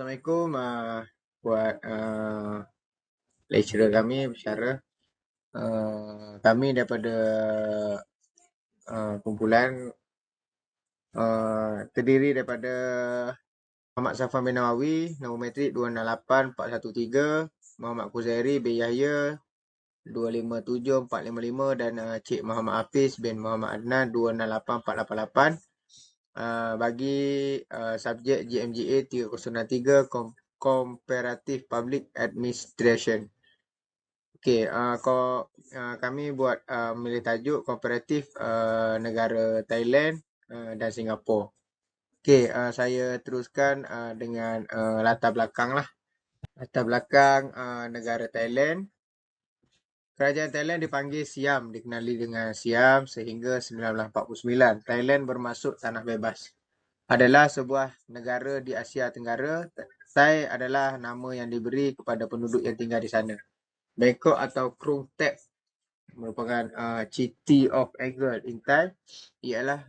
Assalamualaikum buat lecturer kami bersyara. Kami daripada kumpulan terdiri daripada Muhammad Safwan bin Nawawi, nombor metrik 268413, Muhammad Kuzairi bin Yahya 257455 dan Cik Muhammad Hafiz bin Muhammad Adnan 268488. Bagi subjek GMGA 3063 Comparative Public Administration. Okey, kami buat memilih tajuk komparatif negara Thailand dan Singapura. Okey, saya teruskan dengan latar belakang lah. Latar belakang negara Thailand. Kerajaan Thailand dipanggil Siam, dikenali dengan Siam sehingga 1949. Thailand bermaksud tanah bebas. Adalah sebuah negara di Asia Tenggara. Thai adalah nama yang diberi kepada penduduk yang tinggal di sana. Bangkok atau Krung Thep merupakan City of Angkor in Thai ialah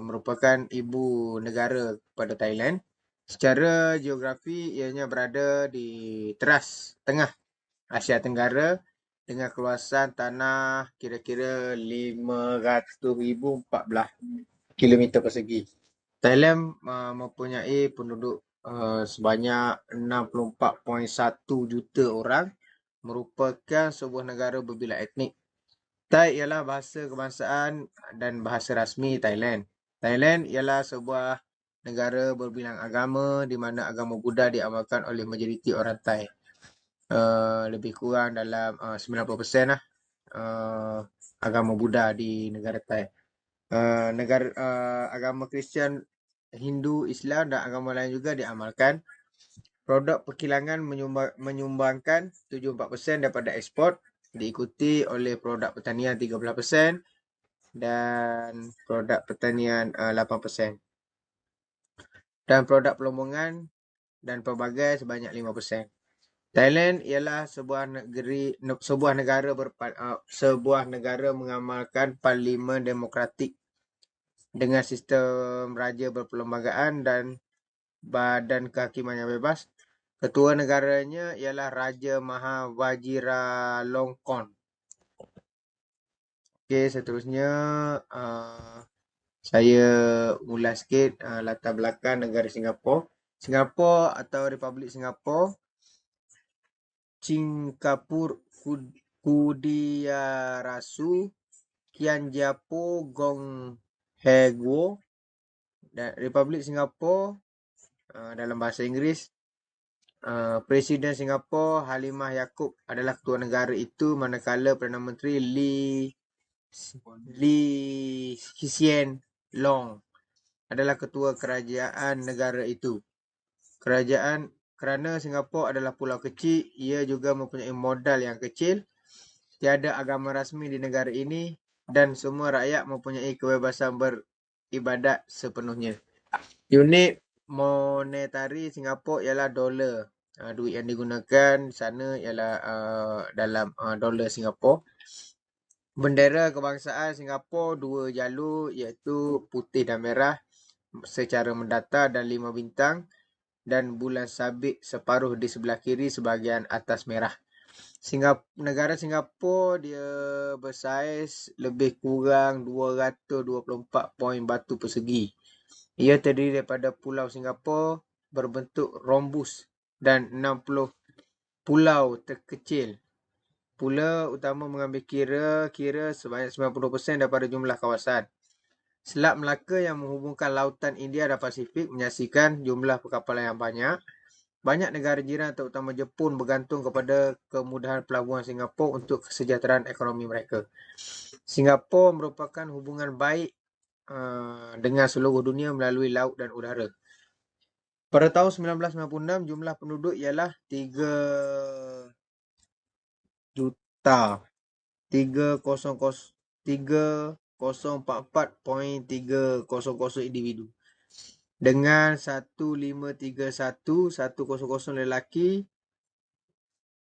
merupakan ibu negara kepada Thailand. Secara geografi ianya berada di teras tengah Asia Tenggara dengan keluasan tanah kira-kira 500,014 km persegi. Thailand mempunyai penduduk sebanyak 64.1 juta orang, merupakan sebuah negara berbilang etnik. Thai ialah bahasa kebangsaan dan bahasa rasmi Thailand. Thailand ialah sebuah negara berbilang agama di mana agama Buddha diamalkan oleh majoriti orang Thai. Lebih kurang dalam 90% lah agama Buddha di negara Thai. Agama Kristian, Hindu, Islam dan agama lain juga diamalkan. Produk perkilangan menyumbangkan 74% daripada ekspor, diikuti oleh produk pertanian 13% dan produk pertanian 8%. Dan produk perlombongan dan pelbagai sebanyak 5%. Thailand ialah sebuah negara mengamalkan parlimen demokratik dengan sistem raja berperlembagaan dan badan kehakiman yang bebas. Ketua negaranya ialah Raja Maha Vajiralongkorn. Okey, seterusnya saya ulas sikit latar belakang negara Singapura. Singapura atau Republik Singapura, Singapura Kudiarasu Kianjapo Gong Hegwo dan Republik Singapura dalam bahasa Inggeris. Presiden Singapura Halimah Yacob adalah ketua negara itu, manakala Perdana Menteri Lee Hsien Loong adalah ketua kerajaan negara itu. Kerana Singapura adalah pulau kecil, ia juga mempunyai modal yang kecil. Tiada agama rasmi di negara ini dan semua rakyat mempunyai kebebasan beribadat sepenuhnya. Unit monetari Singapura ialah dolar. Duit yang digunakan di sana ialah dalam dolar Singapura. Bendera kebangsaan Singapura 2 jalur iaitu putih dan merah secara mendatar dan 5 bintang dan bulan sabit separuh di sebelah kiri sebahagian atas merah. Negara Singapura dia bersaiz lebih kurang 224 poin batu persegi. Ia terdiri daripada Pulau Singapura berbentuk rhombus dan 60 pulau terkecil. Pula utama mengambil kira sebanyak 90% daripada jumlah kawasan. Selat Melaka yang menghubungkan lautan India dan Pasifik menyaksikan jumlah perkapalan yang banyak. Banyak negara jiran terutama Jepun bergantung kepada kemudahan pelabuhan Singapura untuk kesejahteraan ekonomi mereka. Singapura merupakan hubungan baik dengan seluruh dunia melalui laut dan udara. Pada tahun 1996, jumlah penduduk ialah 3,044.300 individu. Dengan 1531,100 lelaki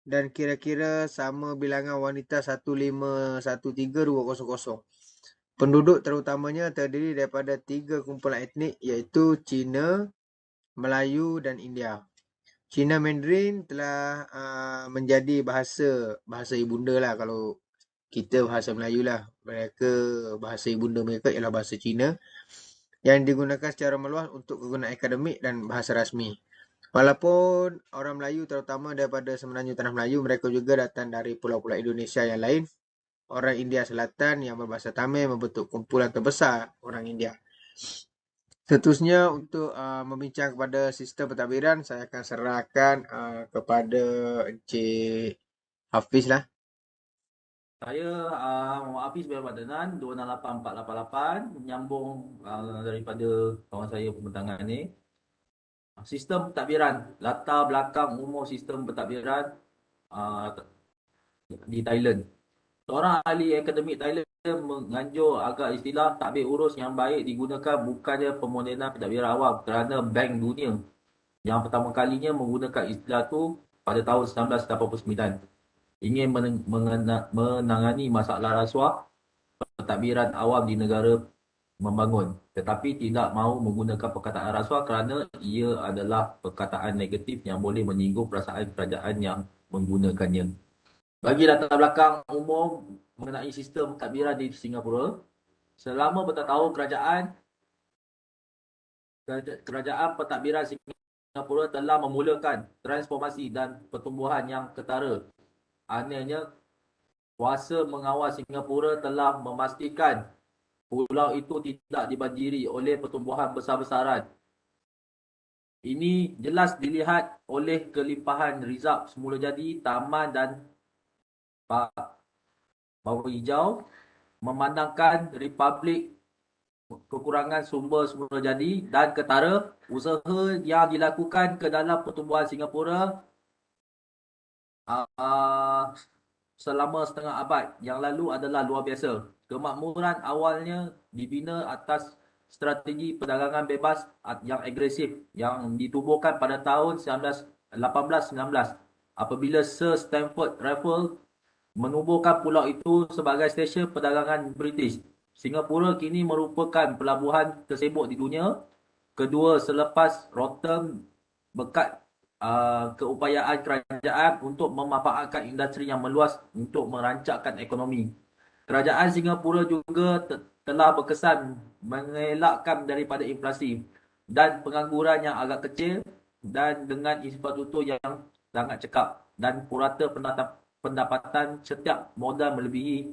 dan kira-kira sama bilangan wanita 1513,200. Penduduk terutamanya terdiri daripada 3 kumpulan etnik iaitu Cina, Melayu dan India. Cina Mandarin telah menjadi bahasa ibunda lah. Kalau kita bahasa Melayu lah, mereka bahasa ibunda mereka ialah bahasa Cina yang digunakan secara meluas untuk kegunaan akademik dan bahasa rasmi. Walaupun orang Melayu terutama daripada Semenanjung Tanah Melayu, mereka juga datang dari pulau-pulau Indonesia yang lain. Orang India Selatan yang berbahasa Tamil membentuk kumpulan terbesar orang India. Seterusnya untuk membincang kepada sistem pentadbiran, saya akan serahkan kepada Encik Hafiz lah. Saya Muhammad Hafiz bin Ahmad Danan 268488 menyambung daripada kawan saya pembentangan ni. Sistem pentadbiran, latar belakang umum sistem pentadbiran uh, di Thailand. Seorang ahli akademik Thailand menganjur agar istilah tadbir urus yang baik digunakan bukannya pemodenan pentadbiran awam kerana Bank Dunia yang pertama kalinya menggunakan istilah itu pada tahun 1989 ingin menangani masalah rasuah pentadbiran awam di negara membangun, tetapi tidak mahu menggunakan perkataan rasuah kerana ia adalah perkataan negatif yang boleh menyinggung perasaan kerajaan yang menggunakannya. Bagi latar belakang umum mengenai sistem pentadbiran di Singapura, selama bertahun-tahun kerajaan pentadbiran Singapura telah memulakan transformasi dan pertumbuhan yang ketara. Anehnya, kuasa mengawal Singapura telah memastikan pulau itu tidak dibanjiri oleh pertumbuhan besar-besaran. Ini jelas dilihat oleh kelimpahan rizab semula jadi, taman dan bawah hijau, memandangkan Republik kekurangan sumber semula jadi dan ketara, usaha yang dilakukan ke dalam pertumbuhan Singapura uh, selama setengah abad yang lalu adalah luar biasa. Kemakmuran awalnya dibina atas strategi perdagangan bebas yang agresif yang ditubuhkan pada tahun 1819 apabila Sir Stamford Raffles menubuhkan pulau itu sebagai stesen perdagangan British. Singapura kini merupakan pelabuhan tersibuk di dunia kedua selepas Rotterdam berkat keupayaan kerajaan untuk memanfaatkan industri yang meluas untuk merancangkan ekonomi. Kerajaan Singapura juga telah berkesan mengelakkan daripada inflasi dan pengangguran yang agak kecil dan dengan infrastruktur yang sangat cekap dan purata pendapatan setiap modal melebihi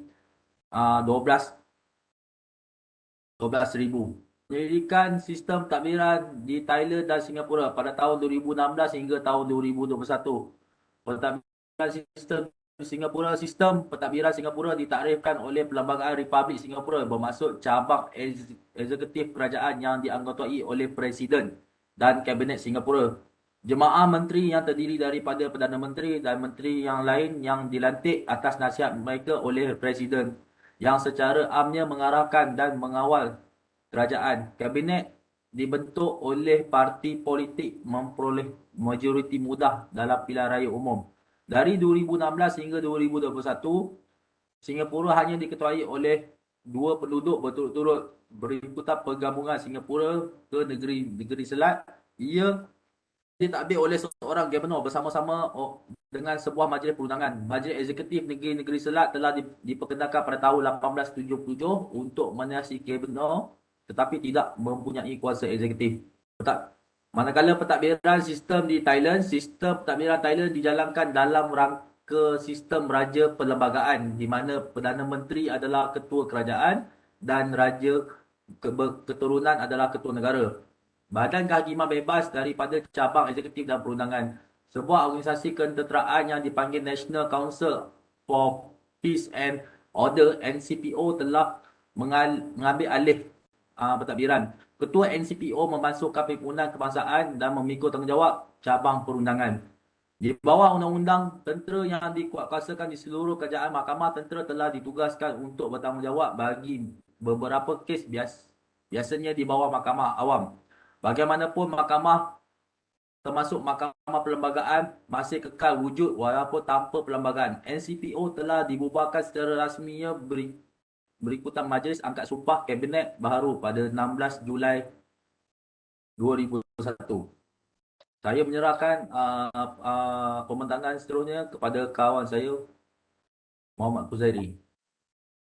12,000. Penyelidikan sistem pentadbiran di Thailand dan Singapura pada tahun 2016 hingga tahun 2021. Pentadbiran sistem pentadbiran Singapura ditakrirkan oleh Perlembagaan Republik Singapura bermaksud cabang eksekutif kerajaan yang dianggotai oleh Presiden dan Kabinet Singapura. Jemaah menteri yang terdiri daripada Perdana Menteri dan menteri yang lain yang dilantik atas nasihat mereka oleh Presiden yang secara amnya mengarahkan dan mengawal kerajaan. Kabinet dibentuk oleh parti politik memperoleh majoriti mudah dalam pilihan raya umum. Dari 2016 hingga 2021, Singapura hanya diketuai oleh 2 penduduk berturut-turut berikutan pergabungan Singapura ke negeri Selat. Ia ditadbir oleh seorang Gabenor bersama-sama dengan sebuah majlis perundangan. Majlis Eksekutif Negeri-Negeri Selat telah diperkenalkan pada tahun 1877 untuk menasihat Gabenor tetapi tidak mempunyai kuasa eksekutif. Manakala pentadbiran sistem di Thailand, sistem pentadbiran Thailand dijalankan dalam rangka sistem raja perlembagaan di mana Perdana Menteri adalah ketua kerajaan dan raja keturunan adalah ketua negara. Badan Kehakiman Bebas daripada cabang eksekutif dan perundangan. Sebuah organisasi ketenteraan yang dipanggil National Council for Peace and Order NCPO telah mengambil alih pentadbiran. Ketua NCPO membasuhkan pimpinan kebangsaan dan memikul tanggungjawab cabang perundangan. Di bawah undang-undang, tentera yang dikuatkuasakan di seluruh kerajaan mahkamah tentera telah ditugaskan untuk bertanggungjawab bagi beberapa kes biasanya di bawah mahkamah awam. Bagaimanapun mahkamah termasuk mahkamah perlembagaan masih kekal wujud walaupun tanpa perlembagaan. NCPO telah dibubarkan secara rasminya berikutan Majlis Angkat Sumpah Kabinet baharu pada 16 Julai 2001. Saya menyerahkan pembentakan seterusnya kepada kawan saya, Muhammad Kuzairi.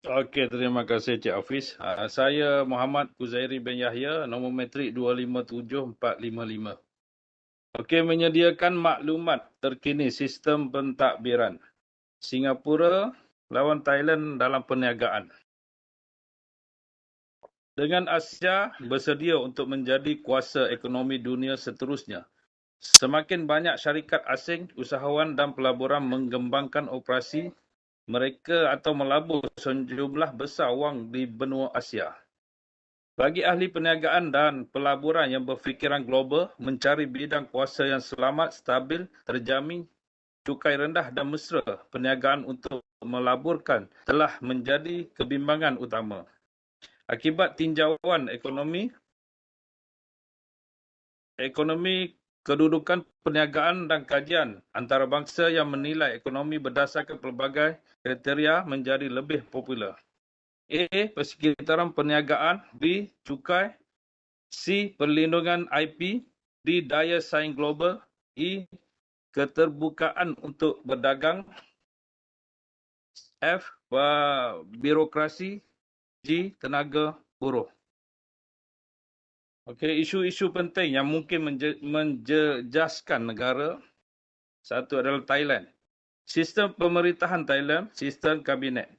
Okey, terima kasih Cik Hafiz. Saya Muhammad Kuzairi bin Yahya, nombor metrik 257455. Okey, menyediakan maklumat terkini sistem pentadbiran Singapura lawan Thailand dalam perniagaan. Dengan Asia bersedia untuk menjadi kuasa ekonomi dunia seterusnya, semakin banyak syarikat asing, usahawan dan pelaburan mengembangkan operasi mereka atau melabur sejumlah besar wang di benua Asia. Bagi ahli perniagaan dan pelaburan yang berfikiran global, mencari bidang kuasa yang selamat, stabil, terjamin, cukai rendah dan mesra perniagaan untuk melaburkan telah menjadi kebimbangan utama. Akibat tinjauan ekonomi kedudukan perniagaan dan kajian antarabangsa yang menilai ekonomi berdasarkan pelbagai kriteria menjadi lebih popular. A. Persekitaran perniagaan. B. Cukai. C. Perlindungan IP. D. Daya saing global. E. Keterbukaan untuk berdagang. F. Birokrasi. G. Tenaga buruh. Okey, isu-isu penting yang mungkin menjejaskan negara. Satu adalah Thailand. Sistem pemerintahan Thailand, sistem kabinet.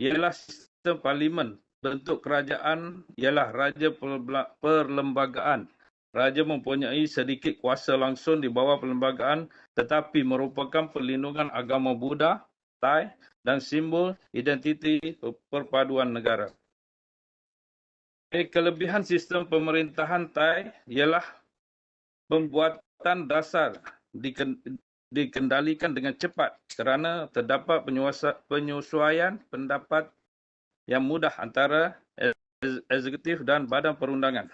Ialah sistem parlimen. Bentuk kerajaan ialah raja perlembagaan. Raja mempunyai sedikit kuasa langsung di bawah perlembagaan tetapi merupakan perlindungan agama Buddha, Thai dan simbol identiti perpaduan negara. Kelebihan sistem pemerintahan Thai ialah pembuatan dasar dikendalikan dengan cepat kerana terdapat penyesuaian pendapat yang mudah antara eksekutif dan badan perundangan.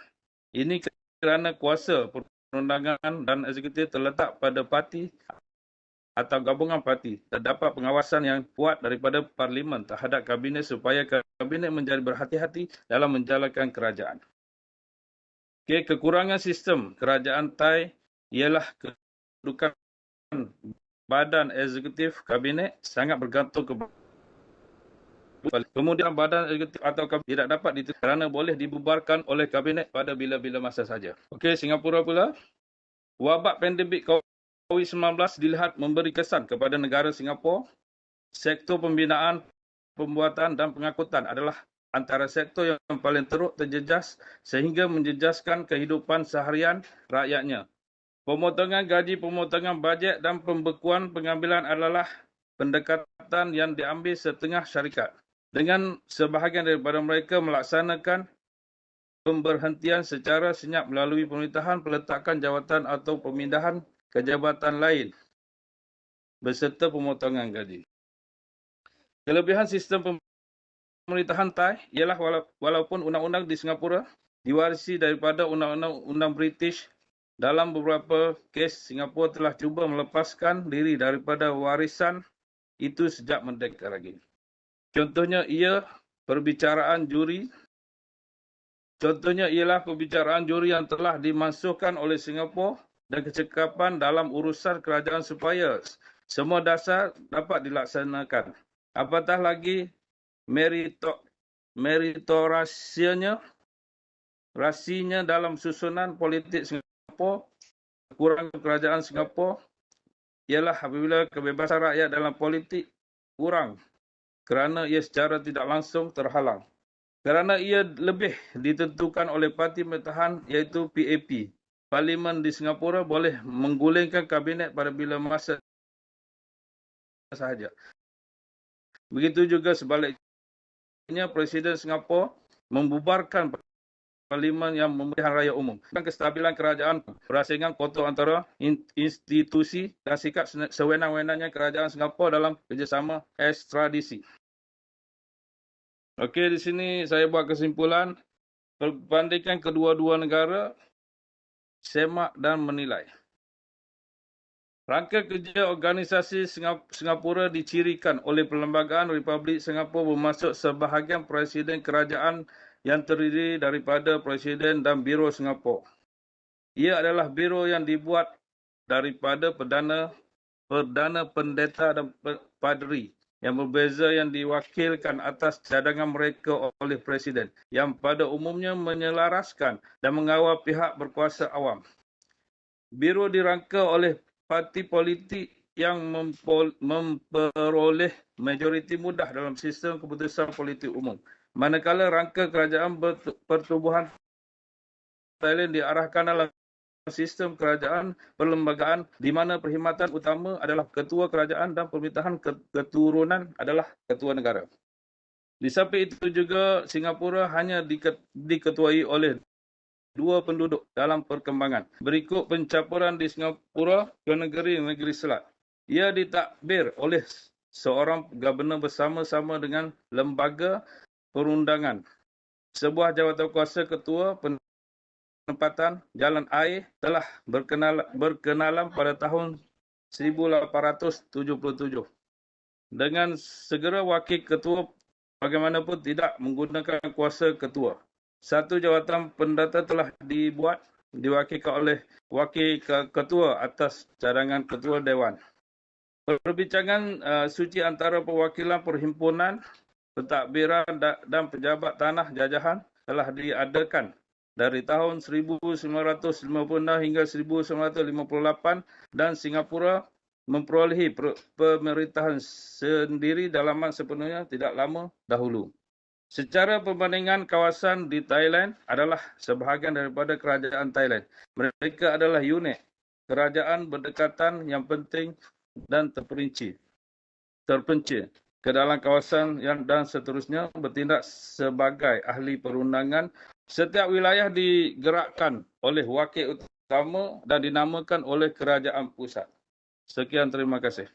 Ini kerana kuasa perundangan dan eksekutif terletak pada parti atau gabungan parti. Terdapat pengawasan yang kuat daripada parlimen terhadap kabinet supaya kabinet menjadi berhati-hati dalam menjalankan kerajaan. Okey, kekurangan sistem kerajaan Thai ialah kedudukan badan eksekutif kabinet sangat bergantung kepada kemudian badan eksekutif atau kabinet tidak dapat diterima kerana boleh dibubarkan oleh kabinet pada bila-bila masa saja. Okey, Singapura pula. Wabak pandemik COVID-19 dilihat memberi kesan kepada negara Singapura. Sektor pembinaan, pembuatan dan pengangkutan adalah antara sektor yang paling teruk terjejas sehingga menjejaskan kehidupan seharian rakyatnya. Pemotongan gaji, pemotongan bajet dan pembekuan pengambilan adalah pendekatan yang diambil setengah syarikat. Dengan sebahagian daripada mereka melaksanakan pemberhentian secara senyap melalui pemerintahan, peletakan jawatan atau pemindahan ke jabatan lain beserta pemotongan gaji. Kelebihan sistem pemerintahan Thai ialah walaupun undang-undang di Singapura diwarisi daripada undang-undang British, dalam beberapa kes Singapura telah cuba melepaskan diri daripada warisan itu sejak merdeka lagi. Contohnya ialah perbicaraan juri yang telah dimansuhkan oleh Singapura dan kecekapan dalam urusan kerajaan supaya semua dasar dapat dilaksanakan. Apatah lagi rasinya dalam susunan politik Singapura, kekurangan kerajaan Singapura ialah apabila kebebasan rakyat dalam politik kurang kerana ia secara tidak langsung terhalang. Kerana ia lebih ditentukan oleh parti pemerintahan iaitu PAP. Parlimen di Singapura boleh menggulingkan kabinet pada bila masa sahaja. Begitu juga sebaliknya, Presiden Singapura membubarkan parlimen yang pemilihan raya umum. Kestabilan kerajaan, perasingan kotor antara institusi dan sikap sewenang-wenangnya kerajaan Singapura dalam kerjasama ekstradisi. Okey, di sini saya buat kesimpulan perbandingan kedua-dua negara, semak dan menilai. Rangka kerja organisasi Singapura dicirikan oleh Perlembagaan Republik Singapura bermaksud sebahagian presiden kerajaan yang terdiri daripada presiden dan biro Singapura. Ia adalah biro yang dibuat daripada Perdana Pendeta dan Padri yang berbeza yang diwakilkan atas cadangan mereka oleh Presiden yang pada umumnya menyelaraskan dan mengawal pihak berkuasa awam. Biro dirangka oleh parti politik yang memperoleh majoriti mudah dalam sistem keputusan politik umum. Manakala rangka kerajaan pertubuhan Thailand diarahkan dalam sistem kerajaan perlembagaan di mana perkhidmatan utama adalah ketua kerajaan dan pemerintahan keturunan adalah ketua negara. Di samping itu juga Singapura hanya diketuai oleh 2 penduduk dalam perkembangan. Berikut pencampuran di Singapura ke negeri-negeri Selat. Ia ditakbir oleh seorang gubernur bersama-sama dengan lembaga perundangan. Sebuah jawatan kuasa ketua penempatan jalan air telah berkenalan pada tahun 1877. Dengan segera wakil ketua bagaimanapun tidak menggunakan kuasa ketua. Satu jawatan pendata telah diwakilkan oleh wakil ketua atas cadangan ketua Dewan. Perbincangan suci antara perwakilan perhimpunan, pentadbiran dan pejabat tanah jajahan telah diadakan dari tahun 1956 hingga 1958 dan Singapura memperolehi pemerintahan sendiri dalaman sepenuhnya tidak lama dahulu. Secara perbandingan, kawasan di Thailand adalah sebahagian daripada kerajaan Thailand. Mereka adalah unit kerajaan berdekatan yang penting dan terpencil ke dalam kawasan dan seterusnya bertindak sebagai ahli perundangan. Setiap wilayah digerakkan oleh wakil utama dan dinamakan oleh kerajaan pusat. Sekian, terima kasih.